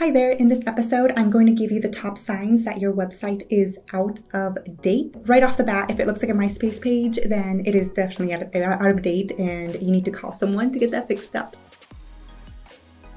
Hi there, in this episode, I'm going to give you the top signs that your website is out of date. Right off the bat, if it looks like a MySpace page, then it is definitely out of date and you need to call someone to get that fixed up.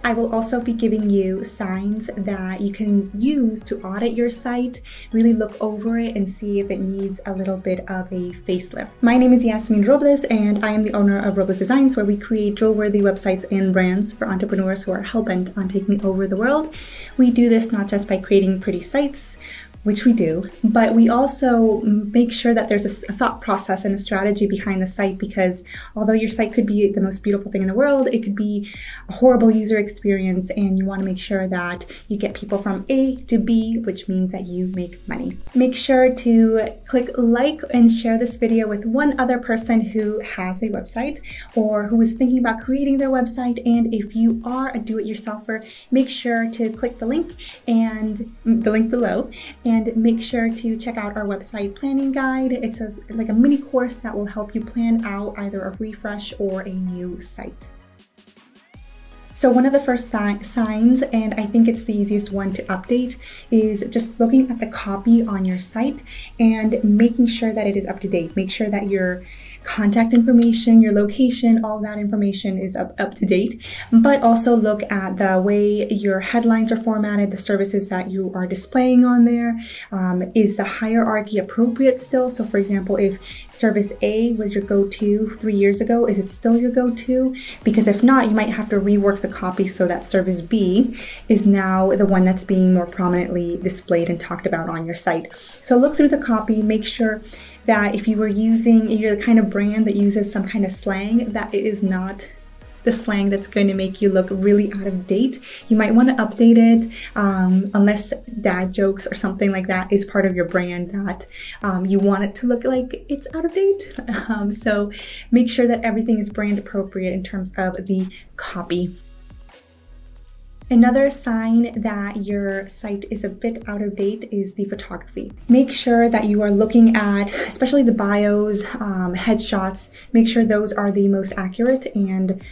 I will also be giving you signs that you can use to audit your site, really look over it and see if it needs a little bit of a facelift. My name is Yasmin Robles and I am the owner of Robles Designs, where we create drill-worthy websites and brands for entrepreneurs who are hell-bent on taking over the world. We do this not just by creating pretty sites, which we do, but we also make sure that there's a thought process and a strategy behind the site, because although your site could be the most beautiful thing in the world, it could be a horrible user experience, and you want to make sure that you get people from A to B, which means that you make money. Make sure to click like and share this video with one other person who has a website or who is thinking about creating their website. And if you are a do-it-yourselfer, make sure to click the link below and make sure to check out our website planning guide. It's like a mini course that will help you plan out either a refresh or a new site. So one of the first signs, and I think it's the easiest one to update, is just looking at the copy on your site and making sure that it is up to date. Make sure that your contact information, your location, all that information is up to date, but also look at the way your headlines are formatted, the services that you are displaying on there. Is the hierarchy appropriate still? So for example, if service A was your go-to 3 years ago, is it still your go-to? Because if not, you might have to rework the copy so that service B is now the one that's being more prominently displayed and talked about on your site. So look through the copy, make sure that if you're the kind of brand that uses some kind of slang, that it is not the slang that's going to make you look really out of date. You might want to update it unless dad jokes or something like that is part of your brand that you want it to look like it's out of date. So make sure that everything is brand appropriate in terms of the copy. Another sign that your site is a bit out of date is the photography. Make sure that you are looking at, especially the bios, headshots, make sure those are the most accurate and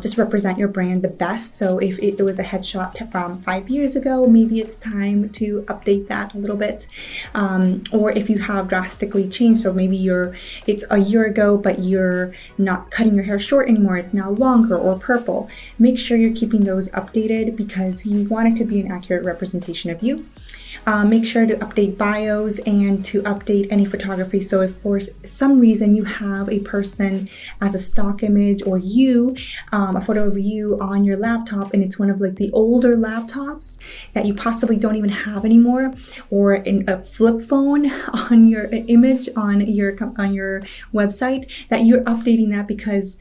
just represent your brand the best. So if it was a headshot from 5 years ago, maybe it's time to update that a little bit. Or if you have drastically changed, so maybe it's a year ago, but you're not cutting your hair short anymore, it's now longer or purple. Make sure you're keeping those updated, because you want it to be an accurate representation of you. Make sure to update bios and to update any photography. So if for some reason you have a person as a stock image, or a photo of you on your laptop, and it's one of like the older laptops that you possibly don't even have anymore, or in a flip phone on your image on your website, that you're updating that, because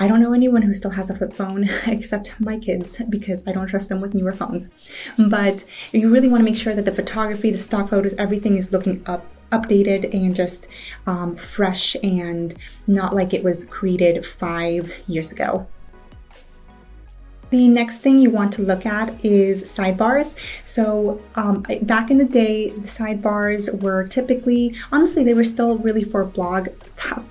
I don't know anyone who still has a flip phone except my kids, because I don't trust them with newer phones. But you really want to make sure that the photography, the stock photos, everything is looking updated and just fresh and not like it was created 5 years ago. The next thing you want to look at is sidebars. So back in the day, the sidebars were typically, honestly, they were still really for blog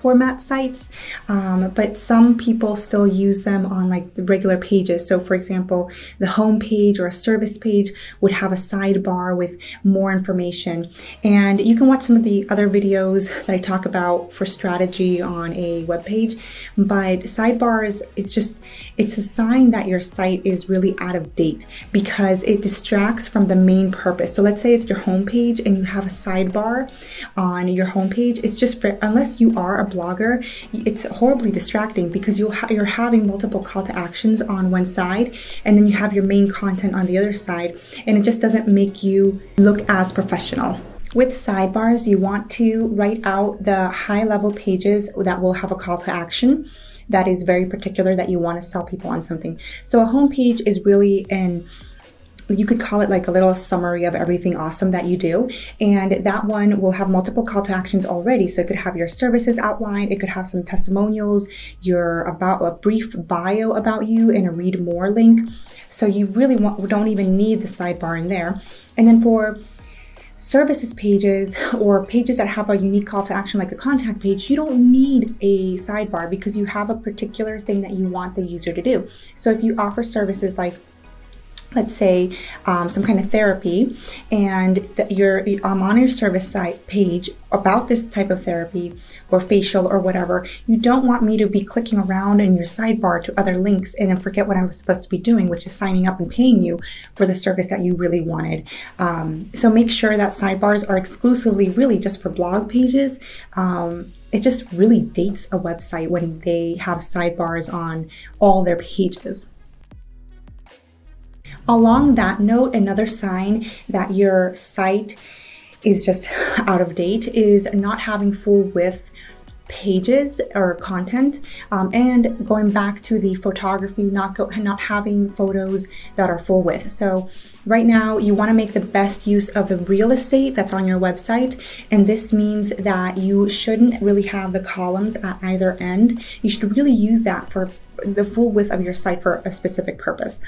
format sites, but some people still use them on like the regular pages. So for example, the home page or a service page would have a sidebar with more information. And you can watch some of the other videos that I talk about for strategy on a web page, but sidebars, it's a sign that your site is really out of date, because it distracts from the main purpose. So let's say it's your homepage and you have a sidebar on your homepage. It's just unless you are a blogger, it's horribly distracting, because you're having multiple call to actions on one side, and then you have your main content on the other side, and it just doesn't make you look as professional. With sidebars, you want to write out the high-level pages that will have a call to action that is very particular, that you want to sell people on something. So a homepage is really you could call it like a little summary of everything awesome that you do. And that one will have multiple call to actions already. So it could have your services outlined, it could have some testimonials, a brief bio about you, and a read more link. So you really don't even need the sidebar in there. And then for services pages or pages that have a unique call to action like a contact page, you don't need a sidebar, because you have a particular thing that you want the user to do. So if you offer services like let's say some kind of therapy, and that you're on your service site page about this type of therapy or facial or whatever, you don't want me to be clicking around in your sidebar to other links and then forget what I was supposed to be doing, which is signing up and paying you for the service that you really wanted. So make sure that sidebars are exclusively really just for blog pages. It just really dates a website when they have sidebars on all their pages. Along that note, another sign that your site is just out of date is not having full width pages or content, and going back to the photography, not having photos that are full width. So right now you want to make the best use of the real estate that's on your website, and this means that you shouldn't really have the columns at either end. You should really use that for the full width of your site for a specific purpose.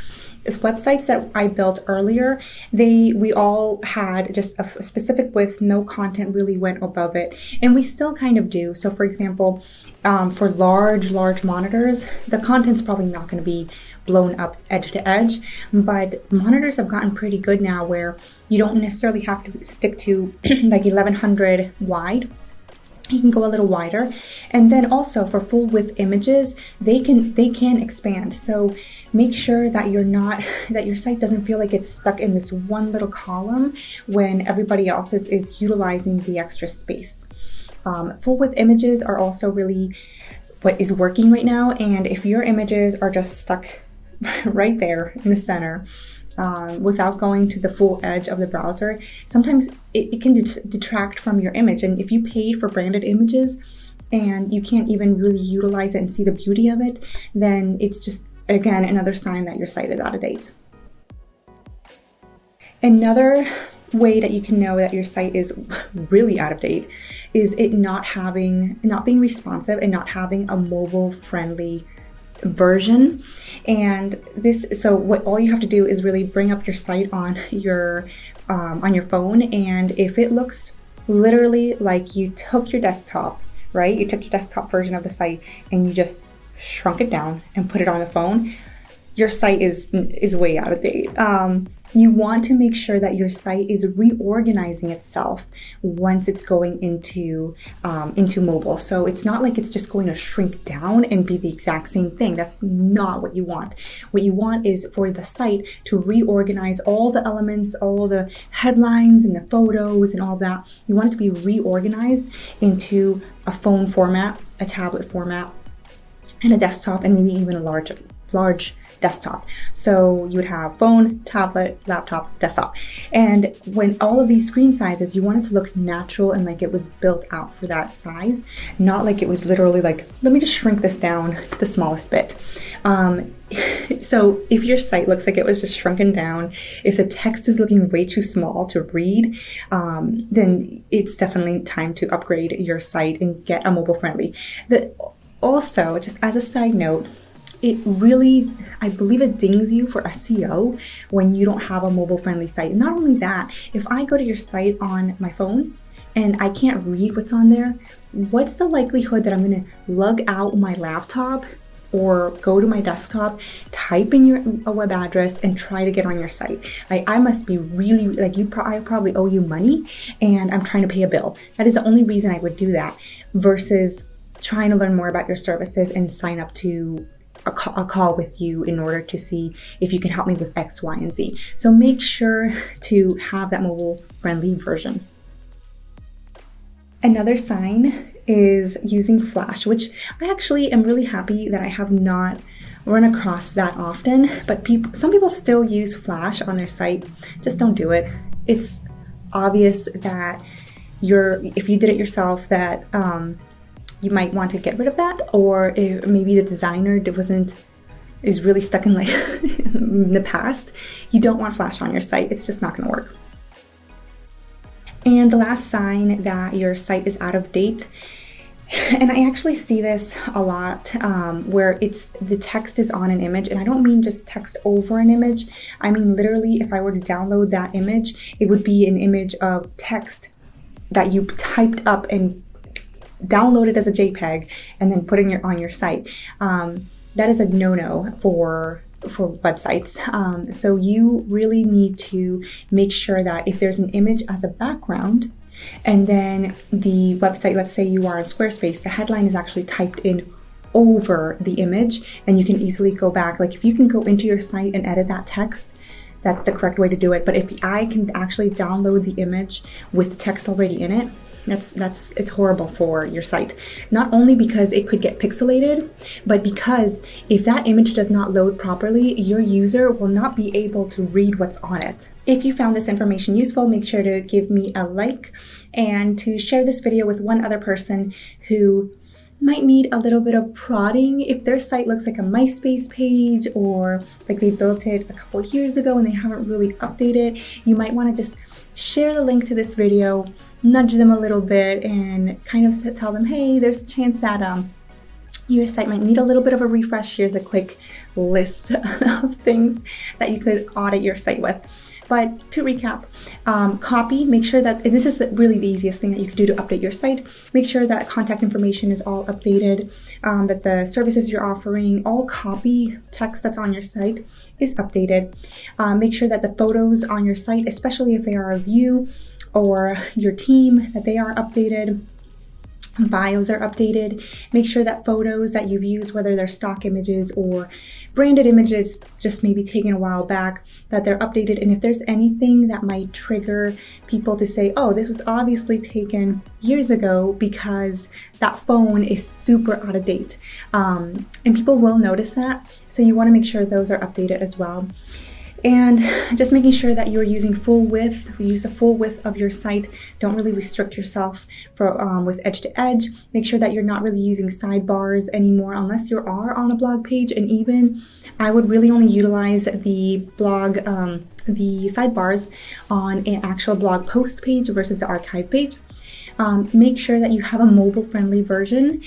Websites that I built earlier, we all had just a specific width, no content really went above it, and we still kind of do. So for example, for large monitors, the content's probably not going to be blown up edge to edge, but monitors have gotten pretty good now where you don't necessarily have to stick to like 1100 wide. You can go a little wider, and then also for full width images, they can expand. So make sure that your site doesn't feel like it's stuck in this one little column when everybody else is utilizing the extra space. Full width images are also really what is working right now, and if your images are just stuck right there in the center, without going to the full edge of the browser, sometimes it can detract from your image. And if you paid for branded images and you can't even really utilize it and see the beauty of it, then it's just, again, another sign that your site is out of date. Another way that you can know that your site is really out of date is it not being responsive and not having a mobile friendly version. And so what all you have to do is really bring up your site on your phone, and if it looks literally like you took your desktop, right? You took your desktop version of the site and you just shrunk it down and put it on the phone, your site is way out of date. You want to make sure that your site is reorganizing itself once it's going into mobile. So it's not like it's just going to shrink down and be the exact same thing. That's not what you want. What you want is for the site to reorganize all the elements, all the headlines and the photos and all that. You want it to be reorganized into a phone format, a tablet format, and a desktop, and maybe even a large desktop. So you would have phone, tablet, laptop, desktop. And when all of these screen sizes, you want it to look natural and like it was built out for that size, not like it was literally like, let me just shrink this down to the smallest bit. So if your site looks like it was just shrunken down, if the text is looking way too small to read, then it's definitely time to upgrade your site and get a mobile friendly. Also, just as a side note, it really, I believe it dings you for SEO when you don't have a mobile friendly site. And not only that, if I go to your site on my phone and I can't read what's on there, what's the likelihood that I'm going to lug out my laptop or go to my desktop, type in a web address and try to get on your site? Like, I must be really, like, I probably owe you money and I'm trying to pay a bill. That is the only reason I would do that, versus trying to learn more about your services and sign up to a call with you in order to see if you can help me with X, Y, and Z. So make sure to have that mobile friendly version. Another sign is using Flash, which I actually am really happy that I have not run across that often, but some people still use Flash on their site. Just don't do it. It's obvious that if you did it yourself, that you might want to get rid of that, or if maybe the designer is really stuck in like in the past. You don't want Flash on your site. It's just not going to work. And the last sign that your site is out of date, and I actually see this a lot, where the text is on an image, and I don't mean just text over an image. I mean literally, if I were to download that image, it would be an image of text that you typed up and download it as a JPEG and then put it on your site. That is a no-no for for websites. So you really need to make sure that if there's an image as a background, and then the website, let's say you are on Squarespace, the headline is actually typed in over the image, and you can easily go back. Like if you can go into your site and edit that text, that's the correct way to do it. But if I can actually download the image with the text already in it, it's horrible for your site. Not only because it could get pixelated, but because if that image does not load properly, your user will not be able to read what's on it. If you found this information useful, make sure to give me a like and to share this video with one other person who might need a little bit of prodding. If their site looks like a MySpace page, or like they built it a couple years ago and they haven't really updated, you might want to just share the link to this video, nudge them a little bit, and kind of tell them, hey, there's a chance that your site might need a little bit of a refresh. Here's a quick list of things that you could audit your site with. But to recap, copy, make sure that, and this is really the easiest thing that you could do to update your site, make sure that contact information is all updated, that the services you're offering, all copy text that's on your site is updated. Make sure that the photos on your site, especially if they are of you or your team, that they are updated. Bios are updated. Make sure that photos that you've used, whether they're stock images or branded images just maybe taken a while back, that they're updated. And if there's anything that might trigger people to say, oh, this was obviously taken years ago because that phone is super out of date. And people will notice that. So you want to make sure those are updated as well. And just making sure that you're using full width, use the full width of your site. Don't really restrict yourself for with edge to edge. Make sure that you're not really using sidebars anymore unless you are on a blog page. And even I would really only utilize the blog, the sidebars on an actual blog post page versus the archive page. Make sure that you have a mobile-friendly version,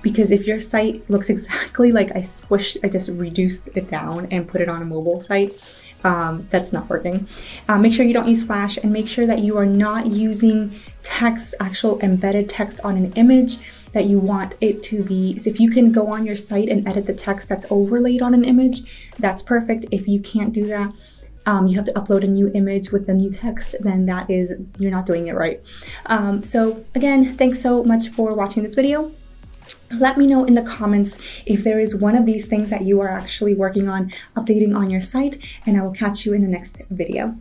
because if your site looks exactly like I just reduced it down and put it on a mobile site, that's not working. Make sure you don't use Flash, and make sure that you are not using text, actual embedded text on an image that you want it to be. So if you can go on your site and edit the text that's overlaid on an image, that's perfect. If you can't do that, you have to upload a new image with the new text, then you're not doing it right. So again, thanks so much for watching this video. Let me know in the comments if there is one of these things that you are actually working on updating on your site, and I will catch you in the next video.